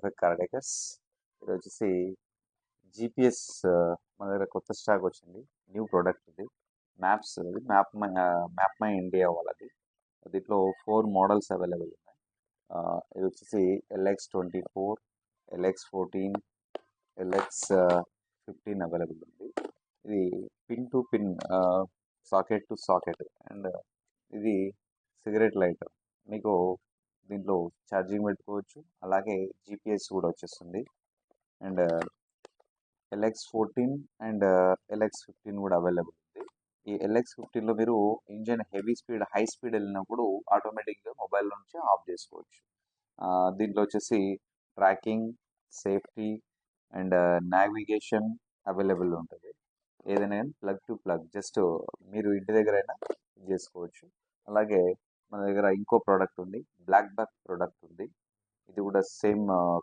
Perfect కార్డేకస్. ఇది వచ్చేసి GPS. మన దగ్గర కొత్త స్టాక్ వచ్చింది, న్యూ ప్రోడక్ట్ ఇది. మ్యాప్స్, అది మ్యాప్ మై ఇండియా వాళ్ళది. దీంట్లో 4 మోడల్స్ అవైలబుల్ ఉన్నాయి. ఇది వచ్చేసి LX24, LX14, LX15 అవైలబుల్ ఉంది. ఇది pin to pin, socket to socket, and ఇది సిగరెట్ లైటర్. మీకు దీంట్లో ఛార్జింగ్ పెట్టుకోవచ్చు, అలాగే జీపీఎస్ కూడా వచ్చేస్తుంది. అండ్ LX14 అండ్ LX15 కూడా అవైలబుల్ ఉంది. ఈ LX15లో మీరు ఇంజన్ హై స్పీడ్ వెళ్ళినప్పుడు ఆటోమేటిక్గా మొబైల్ నుంచి ఆఫ్ చేసుకోవచ్చు. దీంట్లో వచ్చేసి tracking, safety and navigation available ఉంటుంది. ఏదైనా ప్లగ్ టు ప్లగ్, జస్ట్ మీరు ఇంటి దగ్గర అయినా చేసుకోవచ్చు. అలాగే మన దగ్గర ఇంకో ప్రోడక్ట్ ఉంది, బ్లాక్ బక్ ప్రోడక్ట్ ఉంది. ఇది కూడా సేమ్